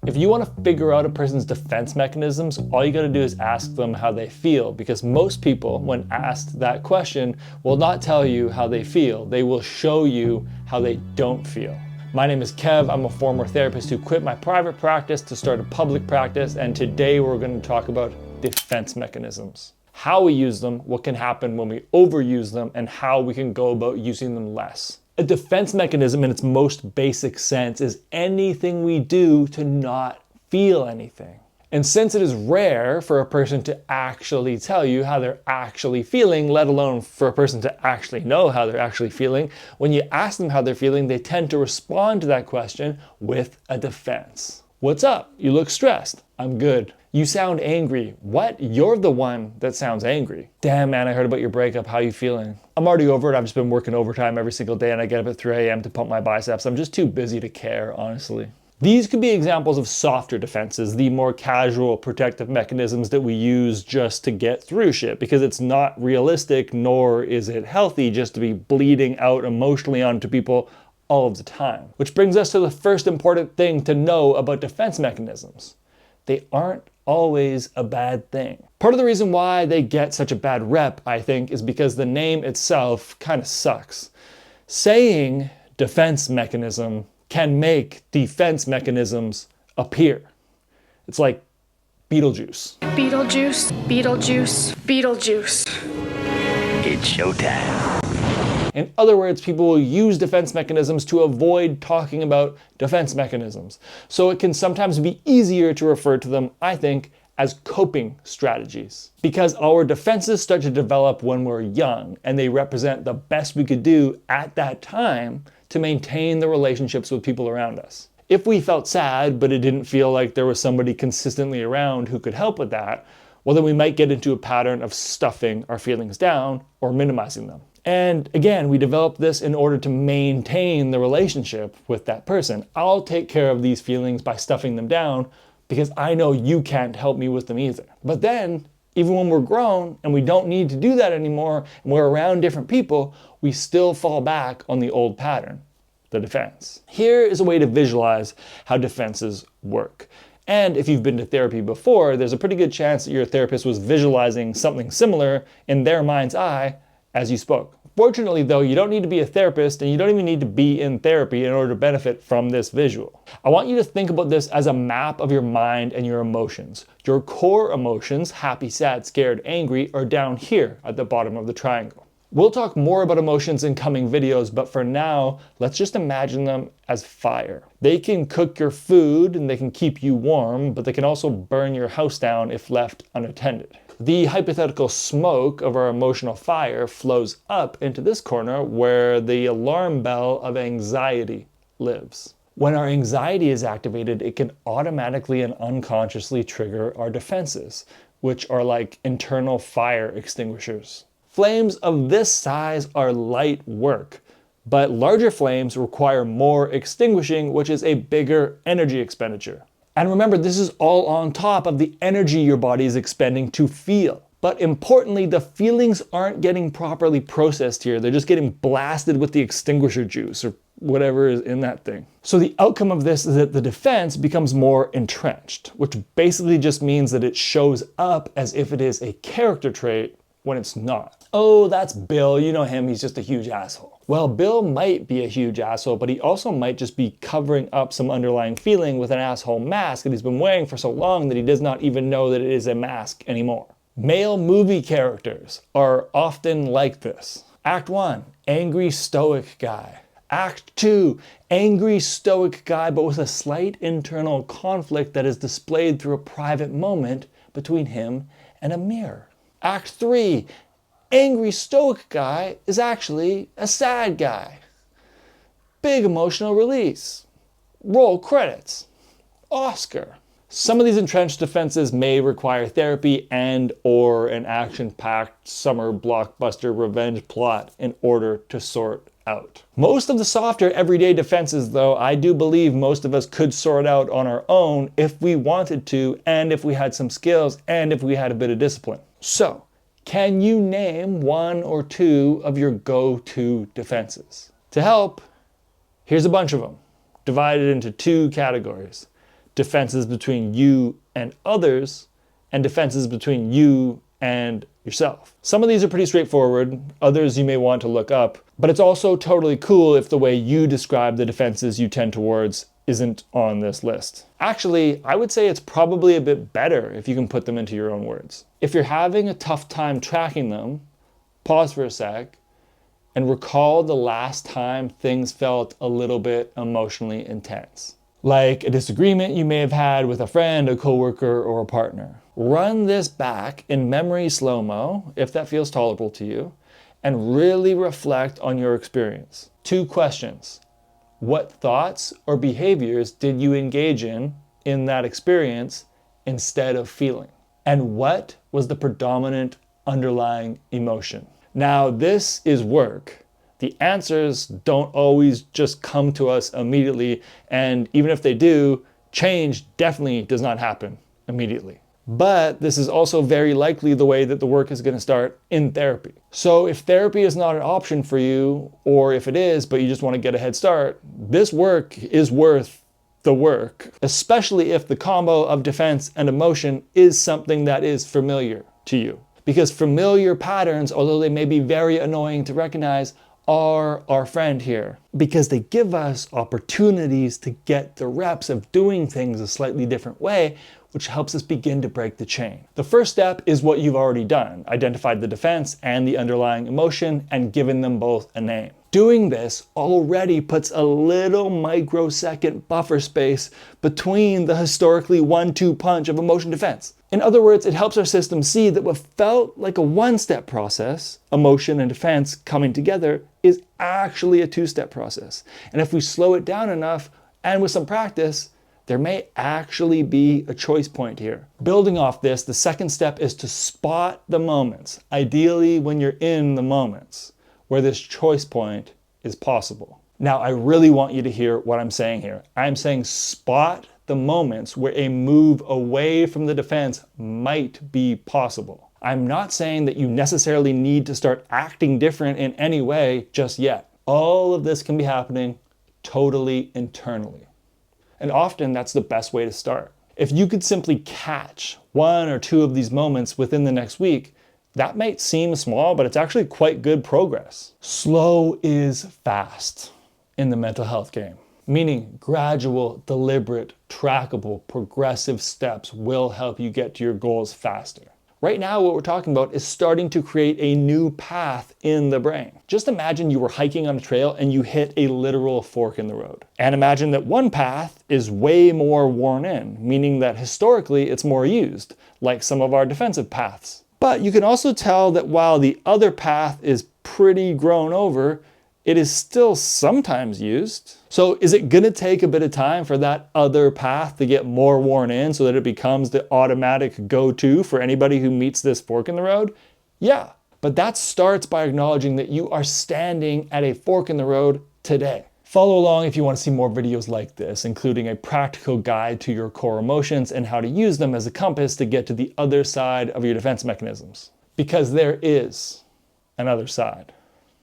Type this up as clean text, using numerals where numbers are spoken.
If you want to figure out a person's defense mechanisms, all you got to do is ask them how they feel, because most people, when asked that question, will not tell you how they feel. They will show you how they don't feel. My name is Kev. I'm a former therapist who quit my private practice to start a public practice, and today we're going to talk about defense mechanisms. How we use them, what can happen when we overuse them, and how we can go about using them less. A defense mechanism in its most basic sense is anything we do to not feel anything. And since it is rare for a person to actually tell you how they're actually feeling, let alone for a person to actually know how they're actually feeling, when you ask them how they're feeling, they tend to respond to that question with a defense. What's up? You look stressed. I'm good. You sound angry. What? You're the one that sounds angry. Damn, man, I heard about your breakup. How you feeling? I'm already over it. I've just been working overtime every single day and I get up at 3 a.m. to pump my biceps. I'm just too busy to care, honestly. These could be examples of softer defenses, the more casual protective mechanisms that we use just to get through shit, because it's not realistic, nor is it healthy just to be bleeding out emotionally onto people all of the time. Which brings us to the first important thing to know about defense mechanisms. They aren't always a bad thing. Part of the reason why they get such a bad rep, I think, is because the name itself kind of sucks. Saying defense mechanism can make defense mechanisms appear. It's like Beetlejuice. Beetlejuice, Beetlejuice, Beetlejuice. It's showtime. In other words, people will use defense mechanisms to avoid talking about defense mechanisms. So it can sometimes be easier to refer to them, I think, as coping strategies. Because our defenses start to develop when we're young, and they represent the best we could do at that time to maintain the relationships with people around us. If we felt sad, but it didn't feel like there was somebody consistently around who could help with that, well, then we might get into a pattern of stuffing our feelings down or minimizing them. And again, we develop this in order to maintain the relationship with that person. I'll take care of these feelings by stuffing them down because I know you can't help me with them either. But then, even when we're grown and we don't need to do that anymore, and we're around different people, we still fall back on the old pattern, the defense. Here is a way to visualize how defenses work. And if you've been to therapy before, there's a pretty good chance that your therapist was visualizing something similar in their mind's eye as you spoke. Fortunately, though, you don't need to be a therapist and you don't even need to be in therapy in order to benefit from this visual. I want you to think about this as a map of your mind and your emotions. Your core emotions, happy, sad, scared, angry, are down here at the bottom of the triangle. We'll talk more about emotions in coming videos, but for now, let's just imagine them as fire. They can cook your food and they can keep you warm, but they can also burn your house down if left unattended. The hypothetical smoke of our emotional fire flows up into this corner where the alarm bell of anxiety lives. When our anxiety is activated, it can automatically and unconsciously trigger our defenses, which are like internal fire extinguishers. Flames of this size are light work, but larger flames require more extinguishing, which is a bigger energy expenditure. And remember, this is all on top of the energy your body is expending to feel. But importantly, the feelings aren't getting properly processed here. They're just getting blasted with the extinguisher juice or whatever is in that thing. So the outcome of this is that the defense becomes more entrenched, which basically just means that it shows up as if it is a character trait when it's not. Oh, that's Bill. You know him. He's just a huge asshole. Well, Bill might be a huge asshole, but he also might just be covering up some underlying feeling with an asshole mask that he's been wearing for so long that he does not even know that it is a mask anymore. Male movie characters are often like this. Act 1, angry stoic guy. Act 2, angry stoic guy, but with a slight internal conflict that is displayed through a private moment between him and a mirror. Act 3, angry stoic guy is actually a sad guy. Big emotional release. Roll credits. Oscar. Some of these entrenched defenses may require therapy and or an action-packed summer blockbuster revenge plot in order to sort out. Most of the softer everyday defenses, though, I do believe most of us could sort out on our own if we wanted to, and if we had some skills, and if we had a bit of discipline. So, can you name one or two of your go-to defenses? To help, here's a bunch of them, divided into two categories. defenses between you and others, and defenses between you and yourself. Some of these are pretty straightforward, others you may want to look up, but it's also totally cool if the way you describe the defenses you tend towards isn't on this list. Actually, I would say it's probably a bit better if you can put them into your own words. If you're having a tough time tracking them, pause for a sec and recall the last time things felt a little bit emotionally intense. Like a disagreement you may have had with a friend, a coworker, or a partner. Run this back in memory slow-mo, if that feels tolerable to you, and really reflect on your experience. 2 questions. What thoughts or behaviors did you engage in that experience instead of feeling? And what was the predominant underlying emotion? Now, this is work. The answers don't always just come to us immediately, and even if they do, change definitely does not happen immediately. But this is also very likely the way that the work is going to start in therapy. So if therapy is not an option for you, or if it is, but you just want to get a head start, this work is worth the work, especially if the combo of defense and emotion is something that is familiar to you. Because familiar patterns, although they may be very annoying to recognize, are our friend here, because they give us opportunities to get the reps of doing things a slightly different way, which helps us begin to break the chain. The first step is what you've already done, identified the defense and the underlying emotion and given them both a name. Doing this already puts a little microsecond buffer space between the historically 1-2 punch of emotion defense. In other words, it helps our system see that what felt like a 1-step process, emotion and defense coming together, is actually a 2-step process. And if we slow it down enough, and with some practice, there may actually be a choice point here. Building off this, the second step is to spot the moments, ideally when you're in the moments, where this choice point is possible. Now, I really want you to hear what I'm saying here. I'm saying spot the moments where a move away from the defense might be possible. I'm not saying that you necessarily need to start acting different in any way just yet. All of this can be happening totally internally. And often that's the best way to start. If you could simply catch 1 or 2 of these moments within the next week, that might seem small, but it's actually quite good progress. Slow is fast in the mental health game, meaning gradual, deliberate, trackable, progressive steps will help you get to your goals faster. Right now, what we're talking about is starting to create a new path in the brain. Just imagine you were hiking on a trail and you hit a literal fork in the road. And imagine that one path is way more worn in, meaning that historically it's more used, like some of our defensive paths. But you can also tell that while the other path is pretty grown over, it is still sometimes used. So is it gonna take a bit of time for that other path to get more worn in so that it becomes the automatic go-to for anybody who meets this fork in the road? Yeah, but that starts by acknowledging that you are standing at a fork in the road today. Follow along if you want to see more videos like this, including a practical guide to your core emotions and how to use them as a compass to get to the other side of your defense mechanisms. Because there is an other side.